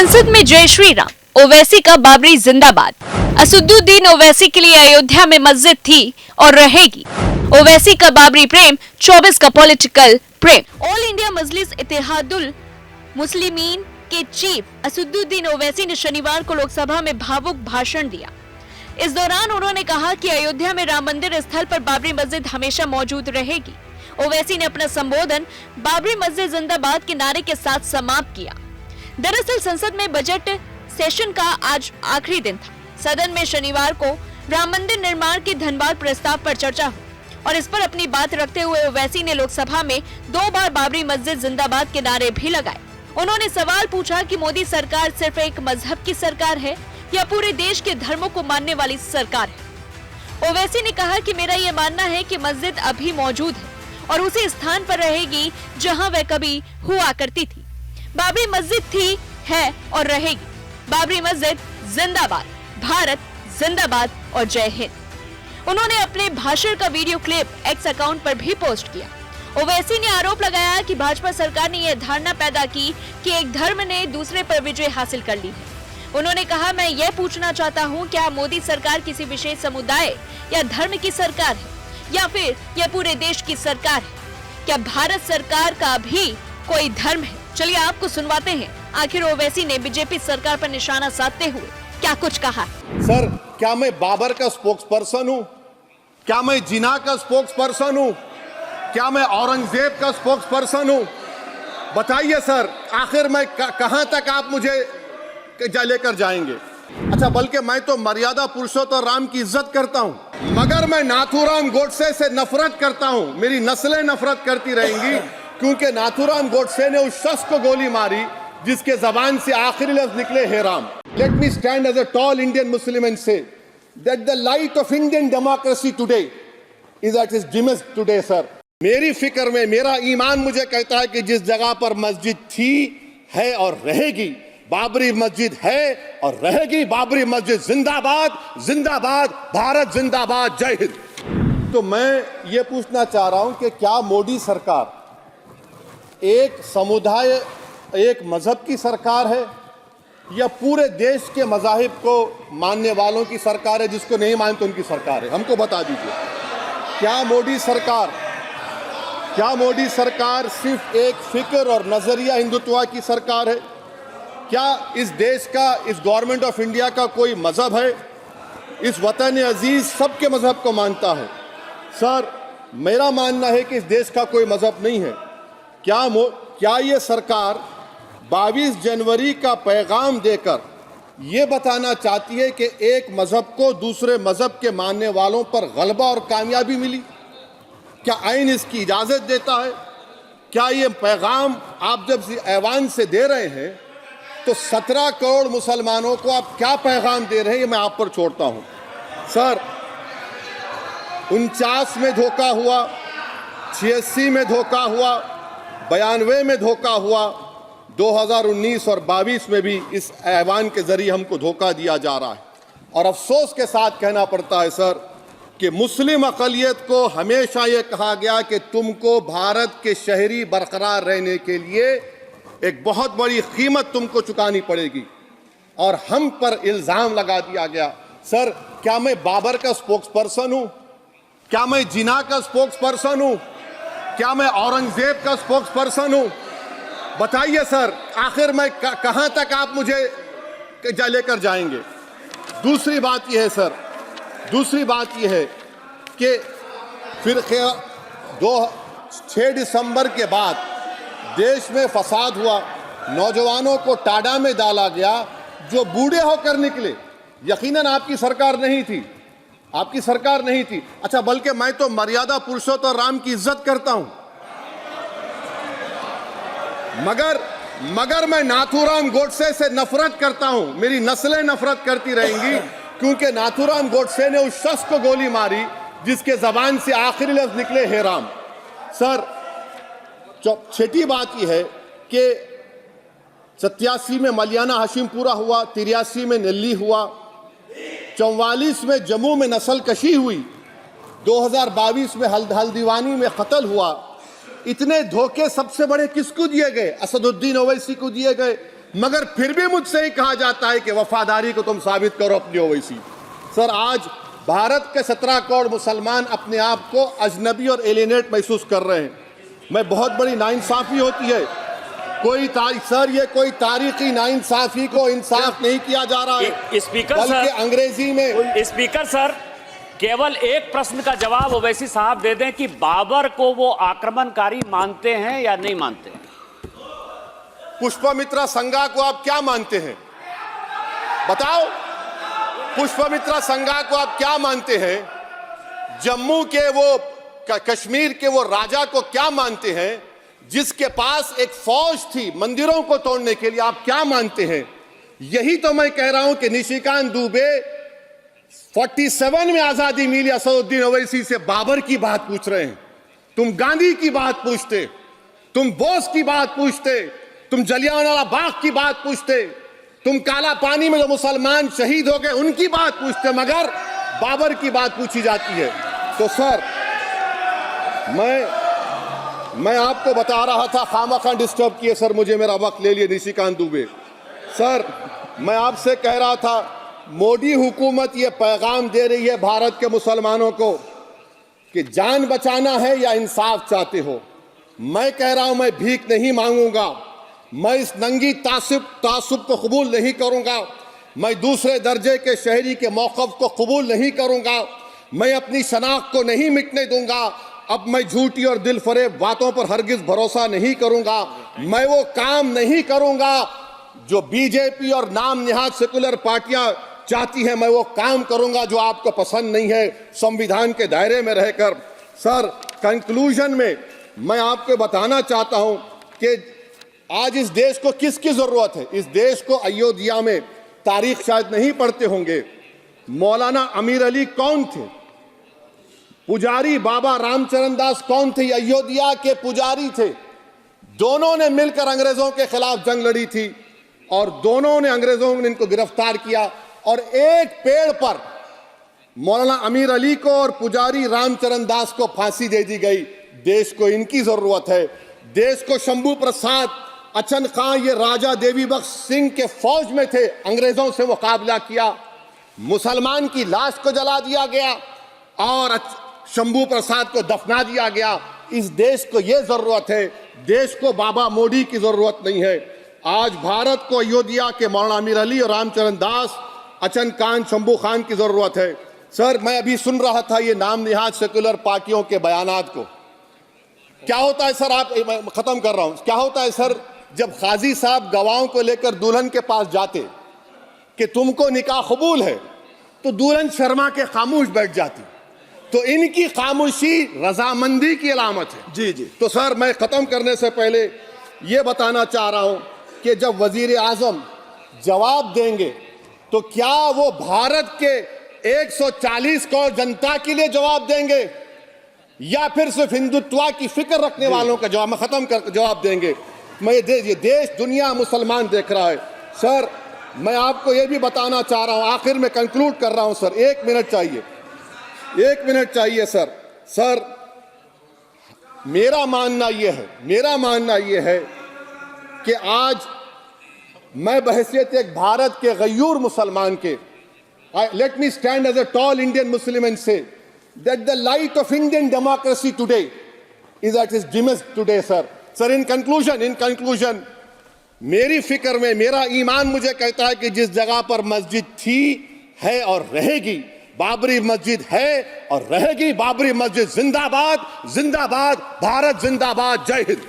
संसद में जय श्री राम, ओवैसी का बाबरी जिंदाबाद। असदुद्दीन ओवैसी के लिए अयोध्या में मस्जिद थी और रहेगी। ओवैसी का बाबरी प्रेम 24 का पॉलिटिकल प्रेम। ऑल इंडिया मजलिस इत्तेहादुल मुस्लिमीन के चीफ असदुद्दीन ओवैसी ने शनिवार को लोकसभा में भावुक भाषण दिया। इस दौरान उन्होंने कहा कि अयोध्या में राम मंदिर स्थल पर बाबरी मस्जिद हमेशा मौजूद रहेगी। ओवैसी ने अपना संबोधन बाबरी मस्जिद जिंदाबाद के नारे के साथ समाप्त किया। दरअसल संसद में बजट सेशन का आज आखिरी दिन था। सदन में शनिवार को राम मंदिर निर्माण के धन्यवाद प्रस्ताव पर चर्चा हुई और इस पर अपनी बात रखते हुए ओवैसी ने लोकसभा में 2 बार बाबरी मस्जिद जिंदाबाद के नारे भी लगाए। उन्होंने सवाल पूछा कि मोदी सरकार सिर्फ एक मजहब की सरकार है या पूरे देश के धर्मों को मानने वाली सरकार है। ओवैसी ने कहा कि मेरा ये मानना है कि मस्जिद अभी मौजूद है और उसी स्थान पर रहेगी जहां वह कभी हुआ करती थी। बाबरी मस्जिद थी, है और रहेगी। बाबरी मस्जिद जिंदाबाद, भारत जिंदाबाद और जय हिंद। उन्होंने अपने भाषण का वीडियो क्लिप एक्स अकाउंट पर भी पोस्ट किया। ओवैसी ने आरोप लगाया कि भाजपा सरकार ने यह धारणा पैदा की कि एक धर्म ने दूसरे पर विजय हासिल कर ली है। उन्होंने कहा, मैं यह पूछना चाहता हूं, क्या मोदी सरकार किसी विशेष समुदाय या धर्म की सरकार है या फिर यह पूरे देश की सरकार है? क्या भारत सरकार का भी कोई धर्म है? चलिए आपको सुनवाते हैं आखिर ओवैसी ने बीजेपी सरकार पर निशाना साधते हुए क्या कुछ कहा। सर, क्या मैं बाबर का स्पोक्स पर्सन हूँ? क्या मैं जिना का स्पोक्स पर्सन हूँ? क्या मैं औरंगजेब का स्पोक्स पर्सन हूँ? बताइए सर, आखिर मैं कहां तक आप मुझे लेकर जाएंगे? अच्छा, बल्कि मैं तो मर्यादा पुरुषोत्तम राम की इज्जत करता हूं, मगर मैं नाथूराम गोडसे से नफरत करता हूं। मेरी नस्लें नफरत करती रहेंगी क्योंकि नाथूराम गोडसे ने उस शख्स को गोली मारी जिसके जबान से आखिरी लफ्ज निकले, हे Ram. Let me stand as a tall Indian Muslim and say that the light of Indian democracy today is at its dimmest today sir. मेरी फिक्र में मेरा ईमान मुझे कहता है कि जिस जगह पर मस्जिद थी, है और रहेगी, बाबरी मस्जिद है और रहेगी। बाबरी मस्जिद जिंदाबाद, जिंदाबाद, भारत जिंदाबाद, जय हिंद। तो मैं ये पूछना चाह रहा हूं कि क्या मोदी सरकार एक समुदाय, एक मजहब की सरकार है या पूरे देश के मजाहिब को मानने वालों की सरकार है? जिसको नहीं मानते उनकी सरकार है? हमको बता दीजिए, क्या मोदी सरकार सिर्फ एक फिक्र और नजरिया हिंदुत्व की सरकार है? क्या इस देश का, इस गवर्नमेंट ऑफ इंडिया का कोई मजहब है? इस वतन अजीज सबके मजहब को मानता है। सर, मेरा मानना है कि इस देश का कोई मजहब नहीं है। क्या ये सरकार 22 जनवरी का पैगाम देकर ये बताना चाहती है कि एक मजहब को दूसरे मजहब के मानने वालों पर गलबा और कामयाबी मिली? क्या आइन इसकी इजाजत देता है? क्या ये पैगाम आप जब ऐवान से दे रहे हैं तो 17 करोड़ मुसलमानों को आप क्या पैगाम दे रहे हैं, ये मैं आप पर छोड़ता हूं। सर, 49 में धोखा हुआ, 86 में धोखा हुआ, 92 में धोखा हुआ, 2019 और 22 में भी इस ऐवान के जरिए हमको धोखा दिया जा रहा है। और अफसोस के साथ कहना पड़ता है सर कि मुस्लिम अक़लियत को हमेशा ये कहा गया कि तुमको भारत के शहरी बरकरार रहने के लिए एक बहुत बड़ी कीमत तुमको चुकानी पड़ेगी और हम पर इल्ज़ाम लगा दिया गया। सर, क्या मैं बाबर का स्पोक्स पर्सन हूँ? क्या मैं जिना का स्पोक्स पर्सन हूँ? क्या मैं औरंगजेब का स्पोक्स पर्सन हूँ? बताइए सर, आखिर मैं कहां तक आप मुझे लेकर जाएंगे? दूसरी बात यह है सर, दूसरी बात यह है कि फिर 6 दिसंबर के बाद देश में फसाद हुआ, नौजवानों को टाडा में डाला गया जो बूढ़े होकर निकले। यकीनन आपकी सरकार नहीं थी, आपकी सरकार नहीं थी। अच्छा, बल्कि मैं तो मर्यादा पुरुषोत्तम राम की इज्जत करता हूं, मगर मैं नाथूराम गोडसे से नफरत करता हूं। मेरी नस्लें नफरत करती रहेंगी क्योंकि नाथूराम गोडसे ने उस शख्स को गोली मारी जिसके जबान से आखिरी लफ्ज निकले, हे राम। सर, छठी बात यह है कि 87 में मलियाना हाशिमपुरा हुआ, 83 में नेल्ली हुआ, 44 में जम्मू में नस्ल कशी हुई, 2022 में हल्दीवानी में कत्ल हुआ। इतने धोखे सबसे बड़े किसको दिए गए? असदुद्दीन ओवैसी को दिए गए। मगर फिर भी मुझसे ही कहा जाता है कि वफादारी को तुम साबित करो अपनी ओवैसी। सर, आज भारत के 17 करोड़ मुसलमान अपने आप को अजनबी और एलिनेट महसूस कर रहे हैं। मैं बहुत बड़ी नाइंसाफी होती है, सर ये कोई तारीखी नाइंसाफी को इंसाफ नहीं किया जा रहा है। स्पीकर बल्कि सर, अंग्रेजी में स्पीकर सर, केवल एक प्रश्न का जवाब ओवैसी साहब दे दें कि बाबर को वो आक्रमणकारी मानते हैं या नहीं मानते हैं? पुष्पमित्रा संगा को आप क्या मानते हैं? बताओ, पुष्पमित्रा संगा को आप क्या मानते हैं? जम्मू के वो कश्मीर के वो राजा को क्या मानते हैं जिसके पास एक फौज थी मंदिरों को तोड़ने के लिए? आप क्या मानते हैं? यही तो मैं कह रहा हूं कि निशिकांत दुबे 47 में आजादी मिली असदुद्दीन ओवैसी से बाबर की बात पूछ रहे हैं। तुम गांधी की बात पूछते, तुम बोस की बात पूछते, तुम जलियांवाला बाग की बात पूछते, तुम काला पानी में जो मुसलमान शहीद हो गए उनकी बात पूछते, मगर बाबर की बात पूछी जाती है। तो सर, मैं आपको बता रहा था, खामखा डिस्टर्ब किए सर, मुझे मेरा वक्त ले लिए निशिकांत दुबे। सर, मैं आपसे कह रहा था, मोदी हुकूमत ये पैगाम दे रही है भारत के मुसलमानों को कि जान बचाना है या इंसाफ चाहते हो। मैं कह रहा हूं, मैं भीख नहीं मांगूंगा, मैं इस नंगी तासुब को कबूल नहीं करूंगा, मैं दूसरे दर्जे के शहरी के मौक़िफ़ को कबूल नहीं करूंगा, मैं अपनी शनाख्त को नहीं मिटने दूंगा। अब मैं झूठी और दिल फरेब बातों पर हरगिज भरोसा नहीं करूंगा। मैं वो काम नहीं करूंगा जो बीजेपी और नाम निहाद सेकुलर पार्टियां चाहती हैं। मैं वो काम करूंगा जो आपको पसंद नहीं है, संविधान के दायरे में रहकर। सर, कंक्लूजन में मैं आपको बताना चाहता हूं कि आज इस देश को किसकी जरूरत है? इस देश को अयोध्या में, तारीख शायद नहीं पढ़ते होंगे, मौलाना अमीर अली कौन थे, पुजारी बाबा रामचरण दास कौन थे? अयोध्या के पुजारी थे। दोनों ने मिलकर अंग्रेजों के खिलाफ जंग लड़ी थी और दोनों ने, अंग्रेजों ने इनको गिरफ्तार किया और एक पेड़ पर मौलाना अमीर अली को और पुजारी रामचरण दास को फांसी दे दी गई। देश को इनकी जरूरत है। देश को शंभू प्रसाद, अचन खां, ये राजा देवी बख्श सिंह के फौज में थे, अंग्रेजों से मुकाबला किया, मुसलमान की लाश को जला दिया गया और शंभू प्रसाद को दफना दिया गया। इस देश को यह जरूरत है, देश को बाबा मोदी की जरूरत नहीं है। आज भारत को अयोध्या के मौलाना अमीर अली और रामचरण दास, अचन खान, शंभू खान की जरूरत है। सर, मैं अभी सुन रहा था ये नाम निहाद सेकुलर पार्टियों के बयानात को। क्या होता है सर, आप, खत्म कर रहा हूं, क्या होता है सर, जब काजी साहब गवाहों को लेकर दुल्हन के पास जाते कि तुमको निकाह कबूल है, तो दुल्हन शर्मा के खामोश बैठ जाती। तो इनकी खामोशी रजामंदी की अलामत है। जी जी। तो सर, मैं खत्म करने से पहले ये बताना चाह रहा हूं कि जब वजीर आजम जवाब देंगे तो क्या वो भारत के 140 करोड़ जनता के लिए जवाब देंगे या फिर सिर्फ हिंदुत्व की फिक्र रखने वालों का जवाब? मैं खत्म कर जवाब देंगे। मैं ये देश, दुनिया, मुसलमान देख रहा है। सर, मैं आपको ये भी बताना चाह रहा हूं, आखिर में कंक्लूड कर रहा हूं सर, 1 मिनट चाहिए, 1 मिनट चाहिए सर। सर, मेरा मानना यह है कि आज मैं बहैसियत एक भारत के गयूर मुसलमान के, let me stand as a tall Indian Muslim and say that the light of Indian democracy today is at its dimmest today sir. Sir, in conclusion मेरी फिक्र में, मेरा ईमान मुझे कहता है कि जिस जगह पर मस्जिद थी, है और रहेगी, बाबरी मस्जिद है और रहेगी, बाबरी मस्जिद जिंदाबाद, जिंदाबाद, भारत जिंदाबाद, जय हिंद।